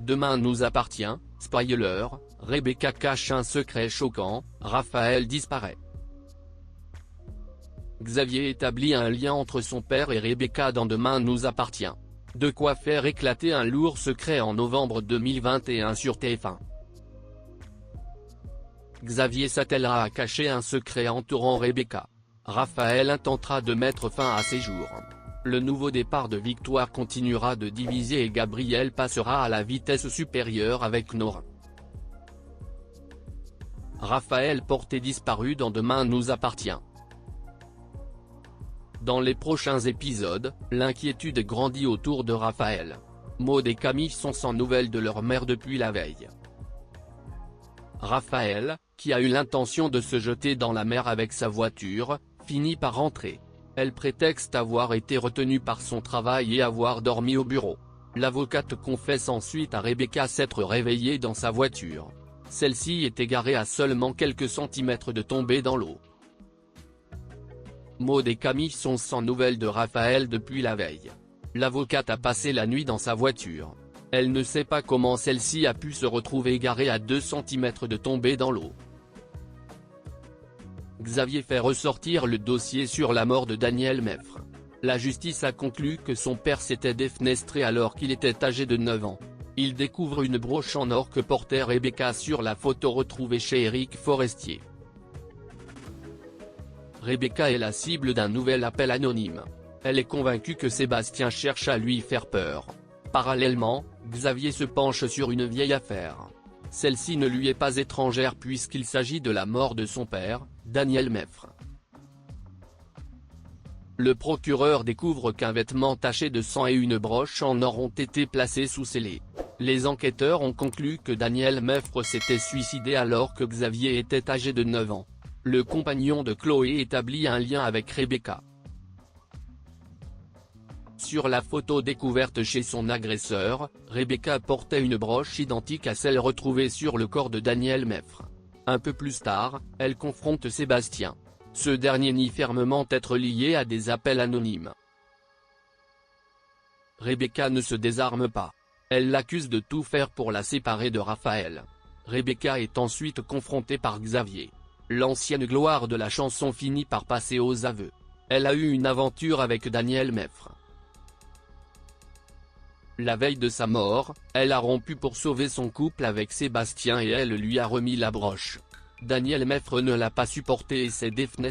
Demain nous appartient, spoiler, Rebecca cache un secret choquant, Raphaël disparaît. Xavier établit un lien entre son père et Rebecca dans Demain nous appartient. De quoi faire éclater un lourd secret en novembre 2021 sur TF1. Xavier s'attellera à cacher un secret entourant Rebecca. Raphaël intentera de mettre fin à ses jours. Le nouveau départ de Victoire continuera de diviser et Gabriel passera à la vitesse supérieure avec Nora. Raphaël porté disparu dans Demain nous appartient. Dans les prochains épisodes, l'inquiétude grandit autour de Raphaël. Maud et Camille sont sans nouvelles de leur mère depuis la veille. Raphaël, qui a eu l'intention de se jeter dans la mer avec sa voiture, finit par rentrer. Elle prétexte avoir été retenue par son travail et avoir dormi au bureau. L'avocate confesse ensuite à Rebecca s'être réveillée dans sa voiture. Celle-ci est égarée à seulement quelques centimètres de tomber dans l'eau. Maud et Camille sont sans nouvelles de Raphaël depuis la veille. L'avocate a passé la nuit dans sa voiture. Elle ne sait pas comment celle-ci a pu se retrouver égarée à 2 centimètres de tomber dans l'eau. Xavier fait ressortir le dossier sur la mort de Daniel Meffre. La justice a conclu que son père s'était défenestré alors qu'il était âgé de 9 ans. Il découvre une broche en or que portait Rebecca sur la photo retrouvée chez Éric Forestier. Rebecca est la cible d'un nouvel appel anonyme. Elle est convaincue que Sébastien cherche à lui faire peur. Parallèlement, Xavier se penche sur une vieille affaire. Celle-ci ne lui est pas étrangère puisqu'il s'agit de la mort de son père, Daniel Meffre. Le procureur découvre qu'un vêtement taché de sang et une broche en or ont été placés sous scellé. Les enquêteurs ont conclu que Daniel Meffre s'était suicidé alors que Xavier était âgé de 9 ans. Le compagnon de Chloé établit un lien avec Rebecca. Sur la photo découverte chez son agresseur, Rebecca portait une broche identique à celle retrouvée sur le corps de Daniel Meffre. Un peu plus tard, elle confronte Sébastien. Ce dernier nie fermement être lié à des appels anonymes. Rebecca ne se désarme pas. Elle l'accuse de tout faire pour la séparer de Raphaël. Rebecca est ensuite confrontée par Xavier. L'ancienne gloire de la chanson finit par passer aux aveux. Elle a eu une aventure avec Daniel Meffre. La veille de sa mort, elle a rompu pour sauver son couple avec Sébastien et elle lui a remis la broche. Daniel Meffre ne l'a pas supporté et s'est défenestré.